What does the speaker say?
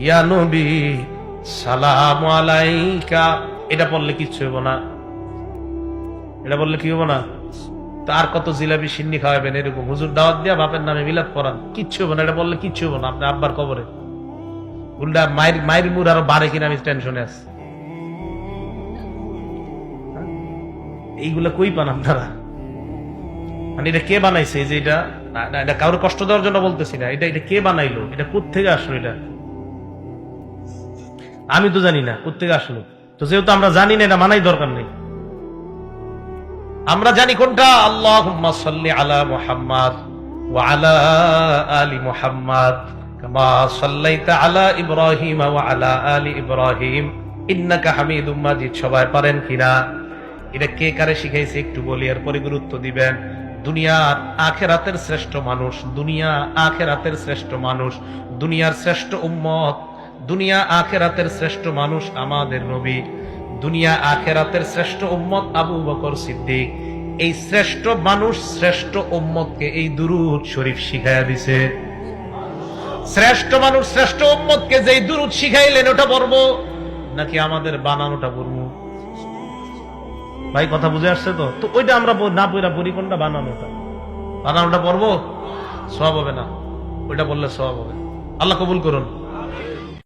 ইয়া নবী সালামু আলাইকা, এটা বললে কিচ্ছু হইব না, এটা বললে কি হবো না? তার কত জিলাপি সিন্নি খাওয়াবেন এরকম হুজুর দাওয়াত দিয়া বাপের নামে মিলাদ পড়ান, কিচ্ছু হবো না, এটা বললে কিচ্ছু হবো না। আপনার আব্বার কবরে উল্টা মায়ের মায়ের মুর আরো বাড়ে কিনা আমি টেনশনে আছি। এইগুলা কই পান আপনারা? মানে এটা কে বানাইছে? যে এটা এটা কারোর কষ্ট দেওয়ার জন্য বলতেছি না, এটা এটা কে বানাইলো, এটা কোত্থেকে আসলো? এটা আমি তো জানি না কোত্থেকে আসলো। তো যেহেতু আমরা জানি না, এটা মানাই দরকার নেই। আমরা জানি কোনটা, আল্লাহুম্মা সাল্লি আলা মুহাম্মাদ ওয়া আলা আলি মুহাম্মাদ কামা সাল্লাইতা আলা ইব্রাহিম ওয়া আলা আলি ইব্রাহিম ইন্নাকা হামিদুম মাজিদ। সবাই পারেন কিনা? এটা কে কারে শিখাইছে একটু বলি, এরপরে গুরুত্ব দিবেন। দুনিয়ার আখেরাতের শ্রেষ্ঠ মানুষ, দুনিয়া আখেরাতের শ্রেষ্ঠ মানুষ, দুনিয়ার শ্রেষ্ঠ উম্মত, দুনিয়া আখেরাতের শ্রেষ্ঠ মানুষ আমাদের নবী, দুনিয়া আখেরাতের শ্রেষ্ঠ উম্মত আবু বকর সিদ্দিক। এই শ্রেষ্ঠ মানুষ শ্রেষ্ঠ উম্মতকে এই দুরূদ শরীফ শিখাইয়া দিছে। শ্রেষ্ঠ মানুষ শ্রেষ্ঠ উম্মতকে যেই দুরূদ শিখাইলেন ওটা পড়বো নাকি আমাদের বানানোটা পড়বো? ভাই কথা বুঝে আসছে তো? তো ওইটা আমরা না পড়া পড়ি কোনটা? বানানোটা। বানানোটা পড়বো, সওয়াব হবে না, ওইটা বললে সওয়াব হবে। আল্লাহ কবুল করুন।